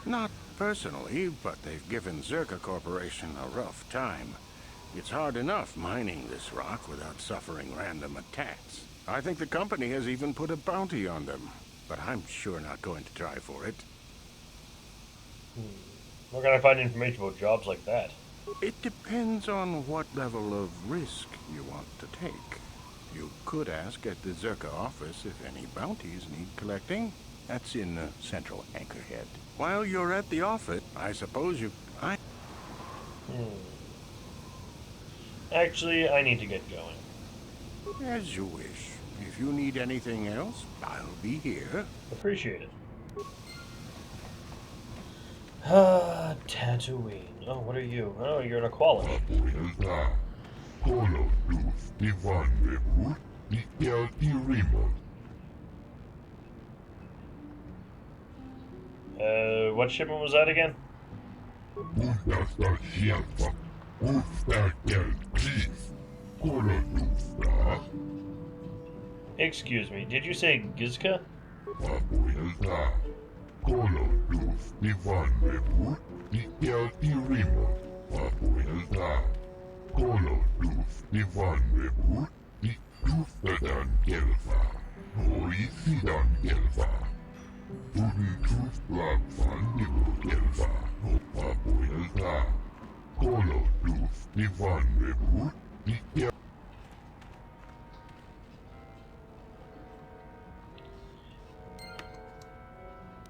[SPEAKER 16] Not personally, but they've given Zerka Corporation a rough time. It's hard enough mining this rock without suffering random attacks. I think the company has even put a bounty on them, but I'm sure not going to try for it.
[SPEAKER 1] Where can I find information about jobs like that?
[SPEAKER 16] It depends on what level of risk you want to take. You could ask at the Zerka office if any bounties need collecting. That's in Central Anchorhead. While you're at the office, I suppose you...
[SPEAKER 1] Actually, I need to get going.
[SPEAKER 16] As you wish. If you need anything else, I'll be here.
[SPEAKER 1] Appreciate it. Ah, Tatooine. Oh, what are you? Oh, you're an aqualist. What shipment was that again? Excuse me, did you say Gizka?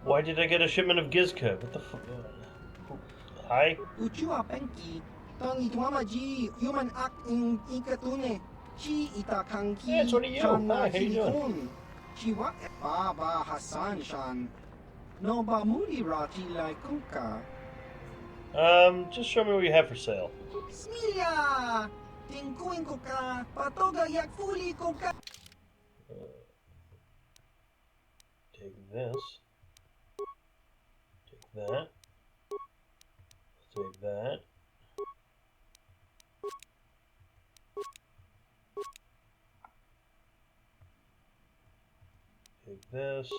[SPEAKER 1] Why did I get a shipment of Gizka? What the fuck? Hi?
[SPEAKER 17] Uchua Penki, Tong Itwamaji, human act in Ikatune, Chi Itakanki,
[SPEAKER 1] Yeah, it's only you. Hi, how you doing?
[SPEAKER 17] Chiwa Baba Hassan Shan, Noba Mudi Rati Kuka.
[SPEAKER 1] Just show me what you have for sale.
[SPEAKER 17] Smilia! Tingkuin Kuka, Patoga Yak Fuli Kuka.
[SPEAKER 1] Take this. Take that. Take that. Take this.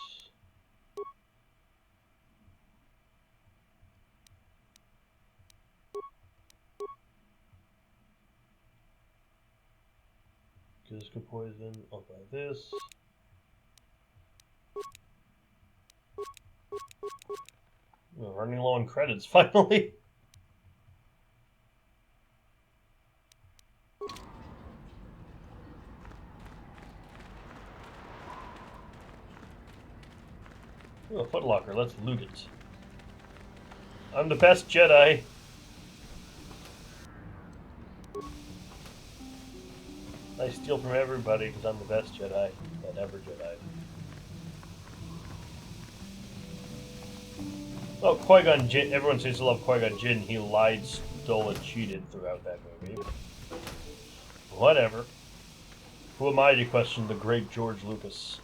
[SPEAKER 1] Gizka poison. I'll buy this. We're running low on credits, finally. Oh, a footlocker. Let's loot it. I'm the best Jedi. I steal from everybody because I'm the best Jedi that ever Jedi. Oh, Qui-Gon Jinn. Everyone seems to love Qui-Gon Jinn. He lied, stole, and cheated throughout that movie. Whatever. Who am I to question the great George Lucas?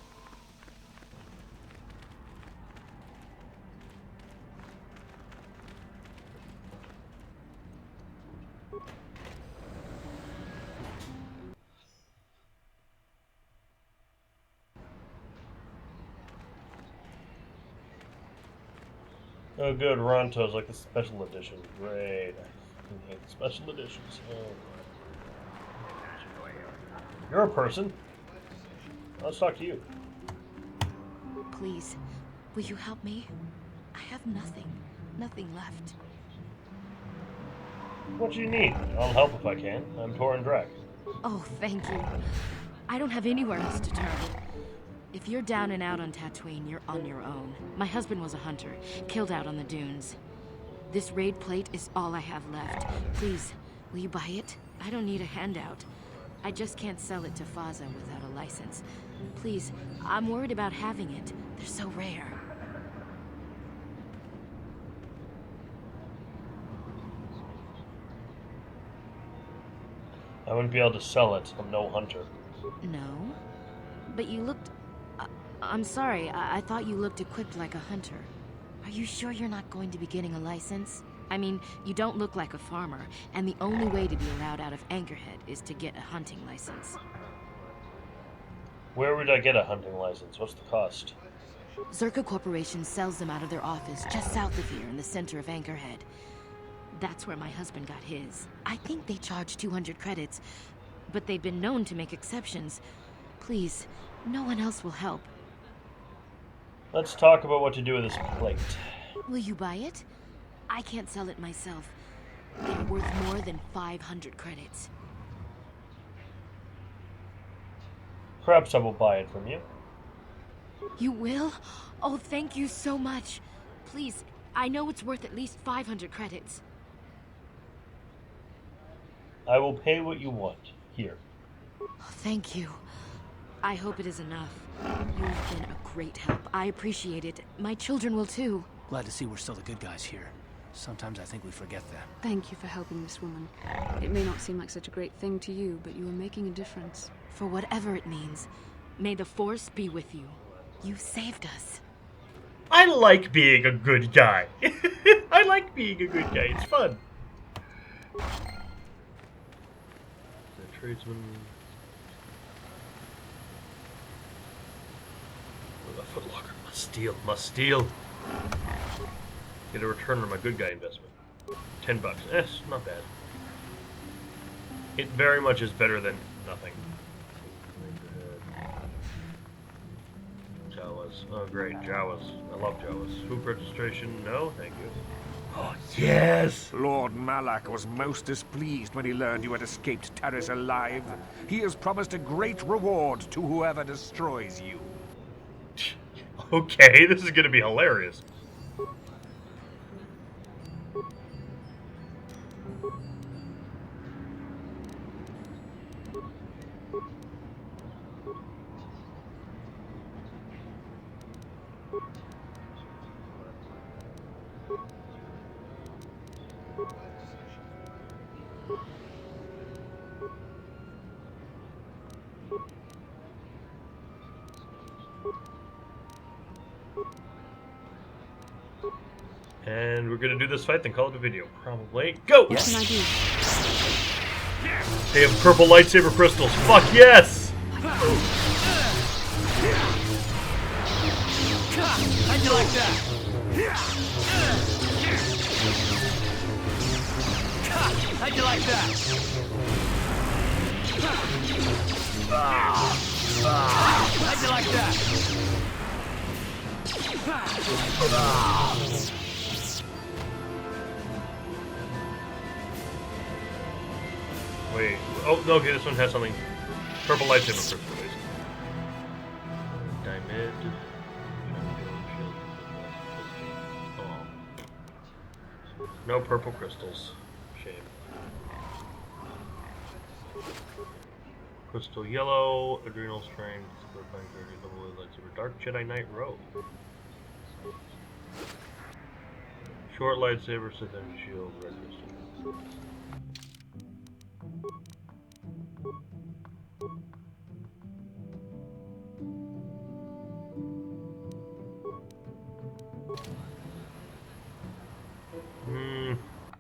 [SPEAKER 1] Oh good, Ronto's like the special edition. Great. I hate the special editions. Oh. You're a person. Let's talk to you.
[SPEAKER 6] Please, will you help me? I have nothing. Nothing left.
[SPEAKER 1] What do you need? I'll help if I can. I'm Tor and Drac.
[SPEAKER 6] Oh, thank you. I don't have anywhere else to turn. If you're down and out on Tatooine, you're on your own. My husband was a hunter, killed out on the dunes. This raid plate is all I have left. Please, will you buy it? I don't need a handout. I just can't sell it to Faza without a license. Please, I'm worried about having it. They're so rare.
[SPEAKER 1] I wouldn't be able to sell it. I'm no hunter.
[SPEAKER 6] No? But you looked... I'm sorry, I thought you looked equipped like a hunter. Are you sure you're not going to be getting a license? I mean, you don't look like a farmer, and the only way to be allowed out of Anchorhead is to get a hunting license.
[SPEAKER 1] Where would I get a hunting license? What's the cost?
[SPEAKER 6] Zerka Corporation sells them out of their office just south of here in the center of Anchorhead. That's where my husband got his. I think they charge 200 credits, but they've been known to make exceptions. Please, no one else will help.
[SPEAKER 1] Let's talk about what to do with this plate.
[SPEAKER 6] Will you buy it? I can't sell it myself. They're worth more than 500 credits.
[SPEAKER 1] Perhaps I will buy it from you.
[SPEAKER 6] You will? Oh, thank you so much. Please, I know it's worth at least 500 credits.
[SPEAKER 1] I will pay what you want. Here.
[SPEAKER 6] Oh, thank you. I hope it is enough. You've been a great help. I appreciate it. My children will too.
[SPEAKER 2] Glad to see we're still the good guys here. Sometimes I think we forget that.
[SPEAKER 3] Thank you for helping this woman. It may not seem like such a great thing to you, but you are making a difference.
[SPEAKER 6] For whatever it means, may the Force be with you. You saved us.
[SPEAKER 1] I like being a good guy. I like being a good guy. It's fun. The tradesman. The footlocker. Must steal. Must steal. Get a return on my good guy investment. $10. Not bad. It very much is better than nothing. Jawas. Oh, great. Jawas. I love Jawas. Hoop registration? No, thank you. Yes!
[SPEAKER 16] Lord Malak was most displeased when he learned you had escaped Taris alive. He has promised a great reward to whoever destroys you.
[SPEAKER 1] Okay, this is gonna be hilarious. And we're gonna do this fight, then call it a video. Probably. Go!
[SPEAKER 3] What can I do?
[SPEAKER 1] They have purple lightsaber crystals. Fuck yes!
[SPEAKER 2] How'd you like that? How'd you like that? How'd you like that?
[SPEAKER 1] Wait. Oh, no, okay, this one has something. Purple lightsaber crystal, basically. Diamond. Oh. No purple crystals. Shame. Crystal yellow, adrenal strength, super fine gradient, double lightsaber, dark Jedi Knight robe. Short lightsaber, Sith energy shield, red crystal.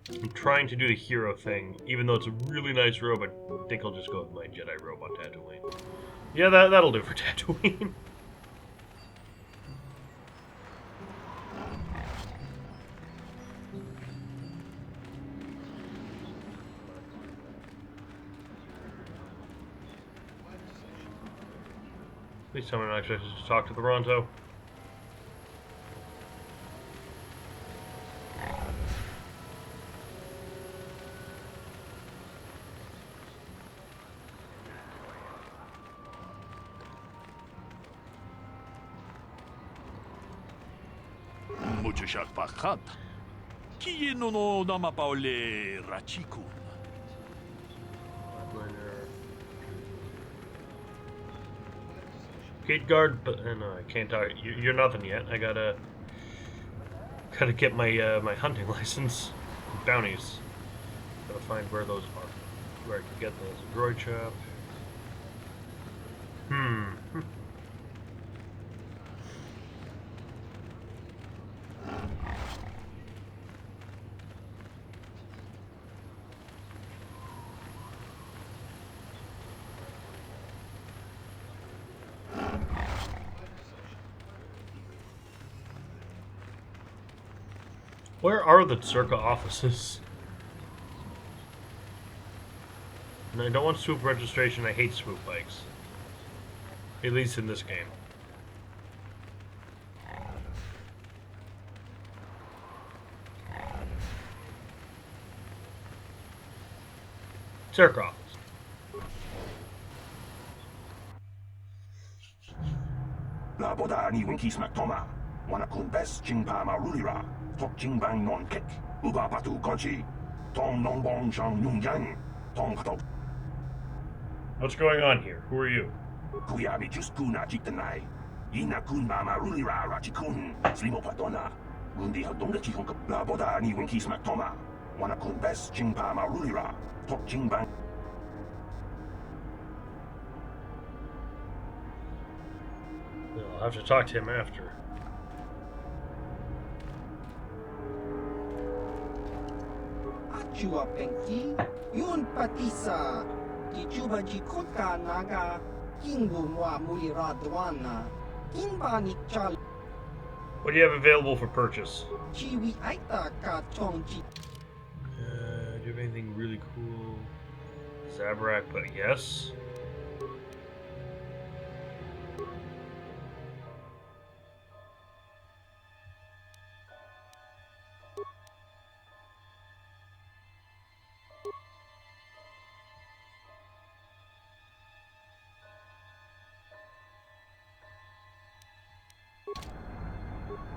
[SPEAKER 1] I'm trying to do the hero thing, even though it's a really nice robe. I think I'll just go with my Jedi robe on Tatooine. Yeah, that'll do for Tatooine. Please tell me I'm not supposed to talk to the Ronto.
[SPEAKER 7] Muchachak pakat. Kieno no namapaule rachikun.
[SPEAKER 1] Gate guard, but no, I can't talk. You're nothing yet. I gotta get my my hunting license, bounties. Gotta find where those are, where I can get those. A droid shop. Where are the Circa offices? And I don't want swoop registration. I hate swoop bikes. At least in this game. Circa office.
[SPEAKER 18] Laboda ni winkis maktoma. Wanakun bes jingpa marulira. Tok jingbang non kek. Uba patu konchi. Tong nong bong shang yung yang. Tong katok.
[SPEAKER 1] What's going on here? Who are you?
[SPEAKER 18] Kuyabi just kuna jiktanai. Ina kun mama rulira rachikun. Slimo patona. Gundi hadonga chihong kap. Laboda ni winkis maktoma. Wanakun bes jingpa marulira. Tok jingbang.
[SPEAKER 1] I'll have to talk to him after.
[SPEAKER 17] Achua penki, yun patisa. Dichuba jikota naga, kingumwa muliradwana. Kinba nikchal.
[SPEAKER 1] What do you have available for purchase?
[SPEAKER 17] Chiwi aita ka chongji.
[SPEAKER 1] Do you have anything really cool? Zabrak, but yes.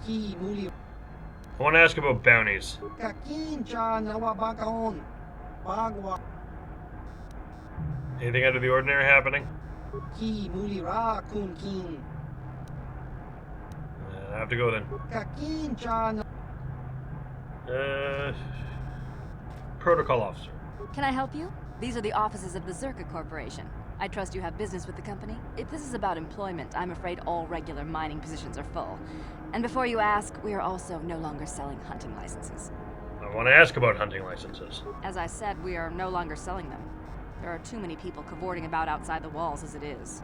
[SPEAKER 1] I want to ask about bounties. Anything out of the ordinary happening? I have to go then. Protocol officer.
[SPEAKER 6] Can I help you? These are the offices of the Zerka Corporation. I trust you have business with the company? If this is about employment, I'm afraid all regular mining positions are full. And before you ask, we are also no longer selling hunting licenses.
[SPEAKER 1] I want to ask about hunting licenses.
[SPEAKER 6] As I said, we are no longer selling them. There are too many people cavorting about outside the walls as it is.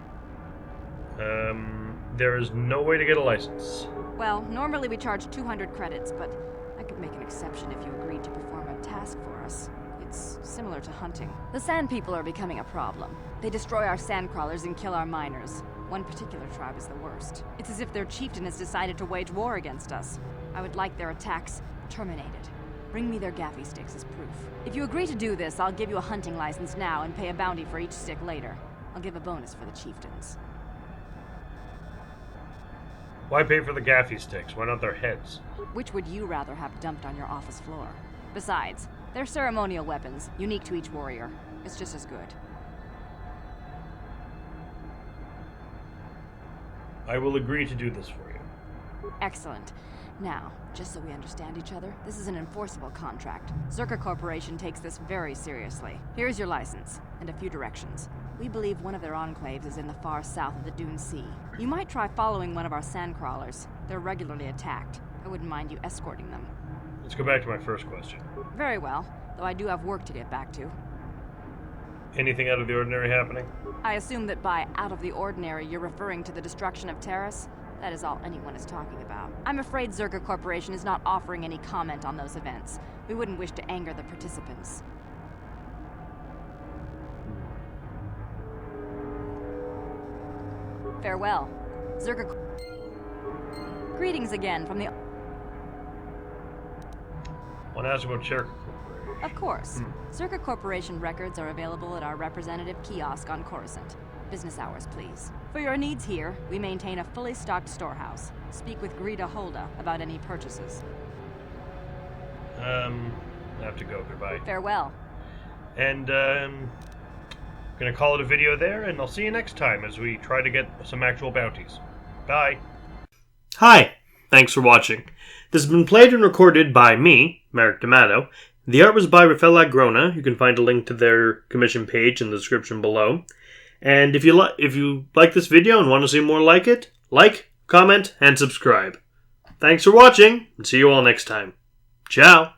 [SPEAKER 1] There is no way to get a license.
[SPEAKER 6] Well, normally we charge 200 credits, but I could make an exception if you agreed to perform a task for us. It's similar to hunting. The Sand People are becoming a problem. They destroy our sandcrawlers and kill our miners. One particular tribe is the worst. It's as if their chieftain has decided to wage war against us. I would like their attacks terminated. Bring me their gaffy sticks as proof. If you agree to do this, I'll give you a hunting license now and pay a bounty for each stick later. I'll give a bonus for the chieftains.
[SPEAKER 1] Why pay for the gaffy sticks? Why not their heads?
[SPEAKER 6] Which would you rather have dumped on your office floor? Besides, they're ceremonial weapons, unique to each warrior. It's just as good.
[SPEAKER 1] I will agree to do this for you.
[SPEAKER 6] Excellent. Now, just so we understand each other, this is an enforceable contract. Zerka Corporation takes this very seriously. Here's your license, and a few directions. We believe one of their enclaves is in the far south of the Dune Sea. You might try following one of our sandcrawlers. They're regularly attacked. I wouldn't mind you escorting them.
[SPEAKER 1] Let's go back to my first question.
[SPEAKER 6] Very well, though I do have work to get back to.
[SPEAKER 1] Anything out of the ordinary happening?
[SPEAKER 6] I assume that by out of the ordinary, you're referring to the destruction of Terrace? That is all anyone is talking about. I'm afraid Zerka Corporation is not offering any comment on those events. We wouldn't wish to anger the participants. Farewell. Zerka... Greetings again from the...
[SPEAKER 1] Want to ask about Zerka Corporation?
[SPEAKER 6] Of course. Zerka Corporation records are available at our representative kiosk on Coruscant. Business hours, please. For your needs here, we maintain a fully stocked storehouse. Speak with Greta Holda about any purchases.
[SPEAKER 1] I have to go. Goodbye.
[SPEAKER 6] Farewell.
[SPEAKER 1] And, gonna call it a video there, and I'll see you next time as we try to get some actual bounties. Bye. Hi. Thanks for watching. This has been played and recorded by me, Merrick D'Amato. The art was by Rafael Agrona. You can find a link to their commission page in the description below. And if you like this video and want to see more like it, like, comment, and subscribe. Thanks for watching, and see you all next time. Ciao!